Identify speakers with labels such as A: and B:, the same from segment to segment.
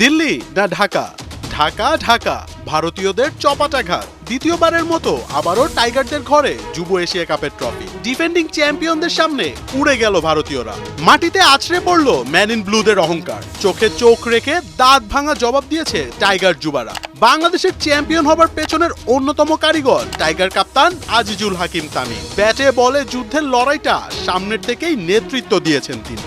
A: দিল্লি না ঢাকা? ঢাকা ঢাকা ভারতীয়দের চপাটাঘাত। দ্বিতীয়বারের মতো আবারও টাইগারদের ঘরে যুব এশিয়া কাপের ট্রফি। ডিফেন্ডিং চ্যাম্পিয়নদের সামনে উড়ে গেল ভারতীয়রা। মাটিতে আছড়ে পড়ল ম্যান ইন ব্লুদের অহংকার। চোখে চোখ রেখে দাঁত ভাঙা জবাব দিয়েছে টাইগার যুবারা। বাংলাদেশের চ্যাম্পিয়ন হবার পেছনের অন্যতম কারিগর টাইগার কাপ্তান আজিজুল হাকিম তামিম। ব্যাটে বলে যুদ্ধের লড়াইটা সামনের থেকেই নেতৃত্ব দিয়েছেন তিনি।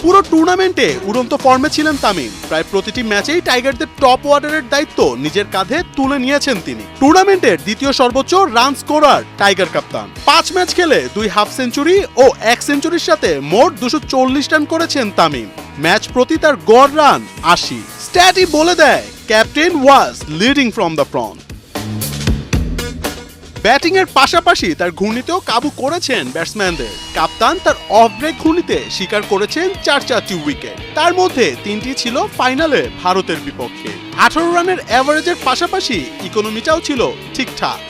A: পুরো টুর্নামেন্টে উড়ন্ত ফর্মে ছিলেন তামিম। প্রায় প্রতিটি ম্যাচেই টাইগারদের টপ অর্ডারের দায়িত্ব নিজের কাঁধে তুলে নিয়েছেন তিনি। টুর্নামেন্টের দ্বিতীয় সর্বোচ্চ রান স্কোরার টাইগার কাপ্তান। 5 ম্যাচ খেলে 2 হাফ সেঞ্চুরি ও 1 সেঞ্চুরির সাথে মোট 240 রান করেছেন তামিম। ম্যাচ প্রতি তার গড় রান 80। স্ট্যাটই বলে দেয় captain was leading from the front. Batting এর পাশাপাশি তার ঘূর্ণিতেও কাবু করেছেন ব্যাটসম্যানদের। কাপ্তান তার অফ ব্রেক ঘূর্ণিতে শিকার করেছেন 4টি উইকেট। তার মধ্যে 3টি ছিল ফাইনালে ভারতের বিপক্ষে। 18 রানের অ্যাভারেজের পাশাপাশি ইকোনমিটাও ছিল ঠিকঠাক।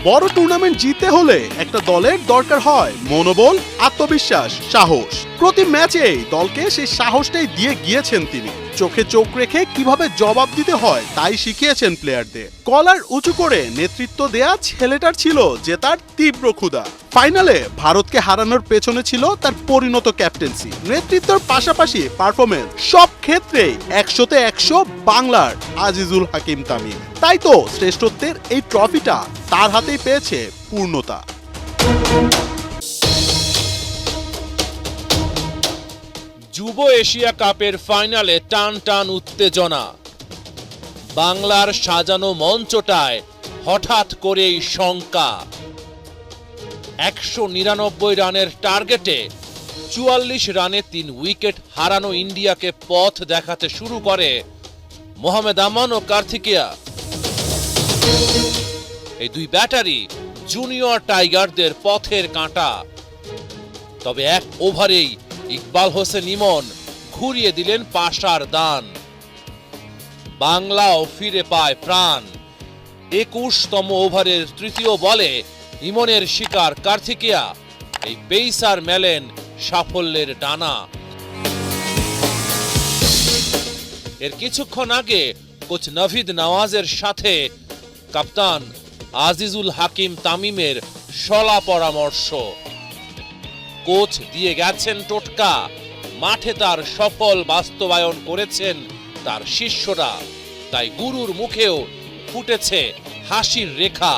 A: বড় টুর্নামেন্ট জিততে হলে একটা দলের দরকার হয় মনোবল, আত্মবিশ্বাস, সাহস। প্রতি ম্যাচেই দলকে সেই সাহসটাই দিয়ে গিয়েছেন তিনি। চোখে চোখ রেখে কিভাবে জবাব দিতে হয় তাই শিখিয়েছেন প্লেয়ারদের। কলার উঁচু করে নেতৃত্ব দেয়া ছেলেটার ছিল যে তার তীব্র ক্ষুধা। ফাইনালে ভারতকে হারানোর পেছনে ছিল তার পরিণত ক্যাপ্টেন্সি। নেতৃত্বের পাশাপাশি পারফরমেন্স সব ক্ষেত্রেই 100তে 100 বাংলার আজিজুল হাকিম তামিম। তাই তো শ্রেষ্ঠত্বের এই ট্রফিটা তার হাতেই পেয়েছে পূর্ণতা।
B: যুব এশিয়া কাপের ফাইনালে টান টান উত্তেজনা। বাংলার সাজানো মঞ্চটায় হঠাৎ করেই শঙ্কা। 199 রানের টার্গেটে 44 রানে 3 উইকেট হারানো ইন্ডিয়াকে পথ দেখাতে শুরু করে মোহাম্মদ আমান ও কার্তিকেয়া। এই দুই ব্যাটারি জুনিয়র টাইগারদের পথের কাঁটা। তবে এক ওভারেই ইকবাল হোসেন ইমন ঘুরিয়ে দিলেন পাশার দান। বাংলাও ফিরে পায় প্রাণ। 21তম ওভারের তৃতীয় বলে ইমনের শিকার কার্তিকেয়া। এই পেসার মেলেন সাফল্যের ডানা। এর কিছুক্ষণ আগে কোচ নাভিদ নওয়াজের সাথে কাপ্তান আজিজুল হাকিম তামিমের শলা পরামর্শ। কোচ দিয়ে গেছেন টোটকা। মাঠে তার সফল বাস্তবায়ন করেছেন তার শিষ্যরা। তাই গুরুর মুখেও ফুটেছে হাসির রেখা।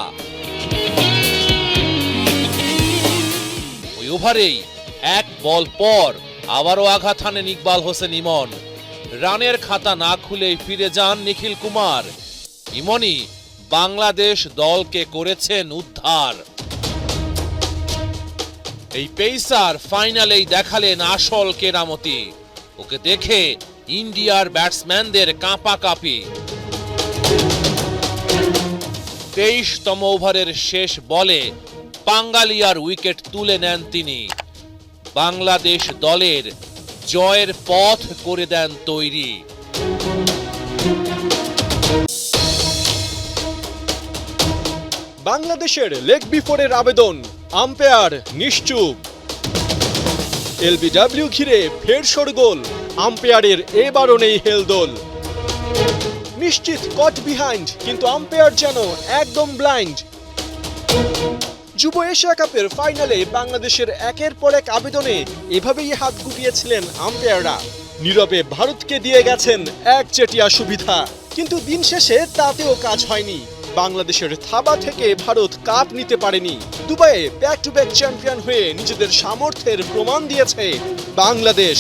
B: ওই ওভারেই 1 বল পর আবারও আঘাত হানেন ইকবাল হোসেন ইমন। রানের খাতা না খুলেই ফিরে যান নিখিল কুমার। ইমনই বাংলাদেশ দলকে করেছেন উদ্ধার। এই পেসার ফাইনালেই দেখালেন আসল কেরামতি। ওকে দেখে ইন্ডিয়ার ব্যাটসম্যানদের কাঁপাকাঁপি। 23তম ওভারের শেষ বলে পাঙ্গালিয়ার উইকেট তুলে নেন তিনি। বাংলাদেশ দলের জয়ের পথ করে দেন তৈরি।
C: বাংলাদেশের লেগ বিফোরের আবেদন, আম্পায়ার নিশ্চুপ। এলবিডব্লিউ ঘিরে ফের শোরগোল, আম্পায়ারের এবারও নেই হেলদোল। নিশ্চিত কট বিহাইন্ড, কিন্তু আম্পায়ার যেন একদম ব্লাইন্ড। যুব এশিয়া কাপের ফাইনালে বাংলাদেশের একের পর এক আবেদনে এভাবেই হাত গুটিয়েছিলেন আম্পায়াররা। নীরবে ভারতকে দিয়ে গেছেন একচেটিয়া সুবিধা, কিন্তু দিন শেষে তাতেও কাজ হয়নি। বাংলাদেশের থাবা থেকে ভারত কাপ নিতে পারেনি। দুবাইয়ে ব্যাক টু ব্যাক চ্যাম্পিয়ন হয়ে নিজেদের সামর্থ্যের প্রমাণ দিয়েছে বাংলাদেশ।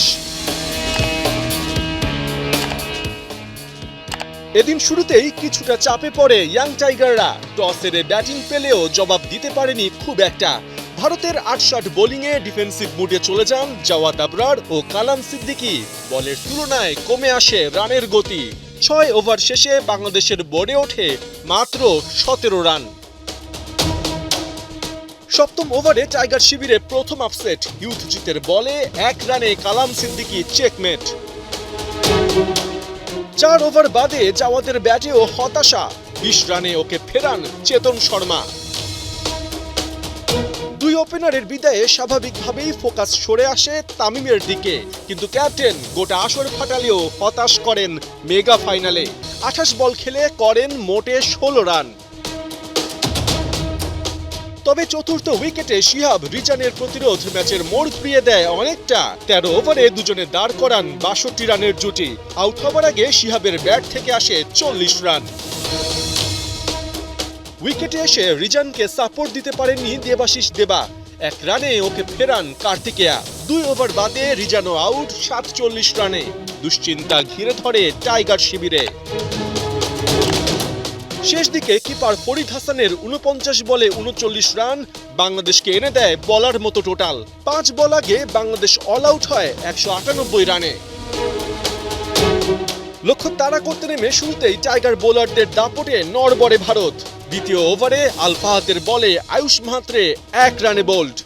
C: এদিন শুরুতেই কিছুটা চাপে পড়ে ইয়াং টাইগাররা। টস হেরে ব্যাটিং পেলেও জবাব দিতে পারেনি খুব একটা। ভারতের 68 বোলিংয়ে ডিফেন্সিভ মুডে চলে যান জাওয়াদ আবরার ও কালাম সিদ্দিকী। বলের তুলনায় কমে আসে রানের গতি। 6 ওভার শেষে বাংলাদেশের বোর্ডে ওঠে মাত্র 17 রান। 7ম ওভারে টাইগার শিবিরে প্রথম আপসেট। ইউথজিতের বলে 1 রানে কালাম সিদ্দিকী চেকমেট। 4 ওভার বাদে জাওয়াদের ব্যাটেও হতাশা। 20 রানে ওকে ফেরান চেতন শর্মা। 2 দুই ওপেনারের বিদায়ে স্বাভাবিকভাবেই ফোকাস সরে আসে তামিমের দিকে, কিন্তু ক্যাপ্টেন গোটা আসর ফাটালেও হতাশ করেন মেগা ফাইনালে। 28 বল খেলে করেন মোটে 16 রান। তবে চতুর্থ উইকেটে শিহাব রিজানের প্রতিরোধ ম্যাচের মোড় ঘুরিয়ে দেয় অনেকটা। 13 ওভারে দুজনে দাঁড় করান 62 রানের জুটি। আউট হবার আগে শিহাবের ব্যাট থেকে আসে 40 রান। উইকেটে এসে রিজানকে সাপোর্ট দিতে পারেননি দেবাশিস দেবা। 1 রানে ওকে ফেরান কার্তিকেয়া। 2 ওভার বাদে রিজানো আউট 47 রানে। দুশ্চিন্তা ঘিরে ধরে টাইগার শিবিরে। শেষ দিকে কিপার ফরিদ হাসানের 49 বলে 39 রান বাংলাদেশকে এনে দেয় বলার মতো টোটাল। 5 বল আগে বাংলাদেশ অল আউট হয় 198 রানে। লক্ষ্য তাড়া করতে নেমে শুরুতেই টাইগার বোলারদের দাপটে নড়বড়ে ভারত। দ্বিতীয় ওভারে আল ফাহাদের বলে আয়ুষ মাহাত্রে 1 রানে বোল্ড।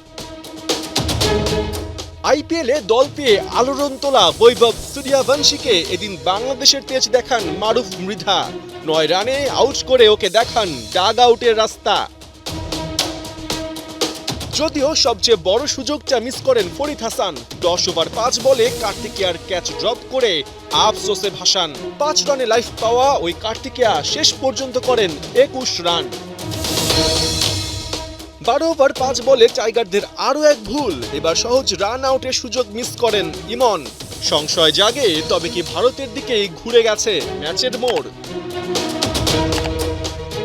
C: আইপিএলে দল পেয়ে আলোড়ন তোলা বৈভব সূর্যবংশীকে এদিন বাংলাদেশের তেজ দেখান মারুফ মৃধা। 9 রানে আউট করে ওকে দেখান ডাগ আউটের রাস্তা। যদিও সবচেয়ে বড় সুযোগটা মিস করেন ফরিদ হাসান। 10 ওভার 5 বলে কার্তিকেয়ার ক্যাচ ড্রপ করে আফসোসে ভাসান। 5 রানে লাইফ পাওয়া ওই কার্তিকেয়া শেষ পর্যন্ত করেন 21 রান। 12 ওভার 5 বলে টাইগারদের আরও এক ভুল। এবার সহজ রান আউটের সুযোগ মিস করেন ইমন। সংশয় জাগে, তবে কি ভারতের দিকেই ঘুরে গেছে ম্যাচের মোড়?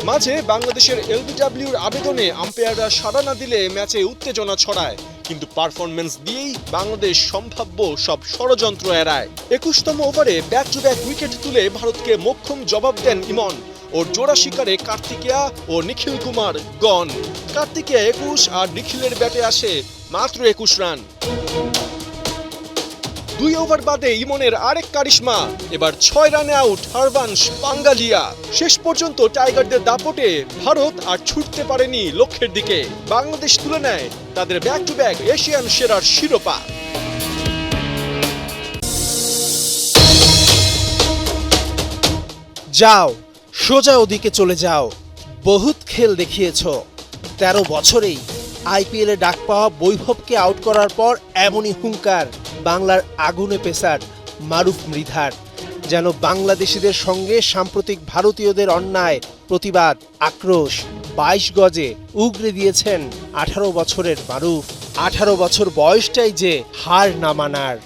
C: মাঝে বাংলাদেশের এলবিডব্লিউর আবেদনে আম্পায়াররা সাড়া না দিলে ম্যাচে উত্তেজনা ছড়ায়, কিন্তু পারফরম্যান্স দিয়েই বাংলাদেশ সম্ভাব্য সব ষড়যন্ত্র এড়ায়। 21তম ওভারে ব্যাক টু ব্যাক উইকেট তুলে ভারতকে মোক্ষম জবাব দেন ইমন। ওর জোড়া শিকারে কার্তিকেয়া ও নিখিল কুমার গন। কার্তিকেয়া 21 আর নিখিলের ব্যাটে আসে মাত্র 21 রান। 2 ওভার বাদে ইমনের আরেক কারিশমা। এবার 6 রানে আউট হরবংশ পাঙ্গালিয়া। শেষ পর্যন্ত টাইগারদের দাপটে ভারত আর ছুটতে পারেনি লক্ষ্যের দিকে। বাংলাদেশ তুলে নেয় তাদের ব্যাক টু ব্যাক এশিয়ান সেরার শিরোপা।
D: যাও, সোজা ওদিকে চলে যাও। বহুত খেল দেখিয়েছ। 13 বছরেই আইপিএলে ডাক পাওয়া বৈভবকে আউট করার পর এমনই হুঙ্কার বাংলার আগুনে পেসার মারুফ মৃধার। যেন বাংলাদেশিদের সঙ্গে সাম্প্রতিক ভারতীয়দের অন্যায়, প্রতিবাদ, আক্রোশ 22 গজে উগরে দিয়েছেন 18 বছরের মারুফ। 18 বছর বয়সটাই যে হার না মানার।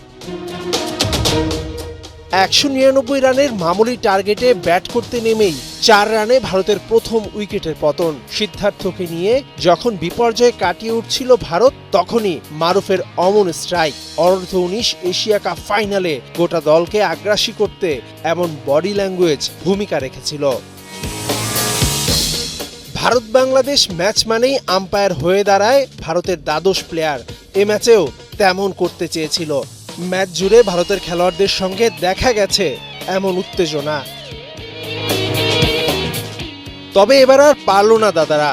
D: 199 রানের মামুলি টার্গেটে ব্যাট করতে নেমেই 4 রানে ভারতের প্রথম উইকেটের পতন। সিদ্ধার্থকে নিয়ে যখন বিপর্যয় কাটিয়ে উঠছিল ভারত, তখনই মারুফের অমন স্ট্রাইক অনূর্ধ্ব-19 এশিয়া কাপ ফাইনালে গোটা দলকে আগ্রাসী করতে এমন বডি ল্যাঙ্গুয়েজ ভূমিকা রেখেছিল। ভারত বাংলাদেশ ম্যাচ মানেই আম্পায়ার হয়ে দাঁড়ায় ভারতের দ্বাদশ প্লেয়ার। এ ম্যাচেও তেমন করতে চেয়েছিল। ম্যাচ জুড়ে ভারতের খেলোয়াড়দের সঙ্গে দেখা গেছে এমন উত্তেজনা। তবে এবার আর পারল না দাদারা।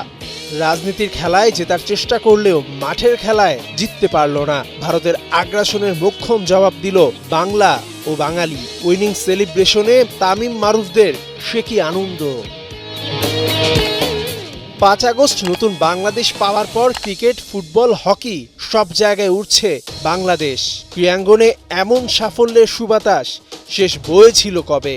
D: রাজনীতির খেলায় জেতার চেষ্টা করলেও মাঠের খেলায় জিততে পারল না। ভারতের আগ্রাসনের মোক্ষম জবাব দিল বাংলা ও বাঙালি। উইনিং সেলিব্রেশনে তামিম মারুফদের সে কি আনন্দ। 5 আগস্ট নতুন বাংলাদেশ পাওয়ার পর ক্রিকেট, ফুটবল, হকি সব জায়গায় উঠছে বাংলাদেশ। ক্রীড়াঙ্গনে এমন সাফল্যের সুবাতাস শেষ বয়েছিল কবে?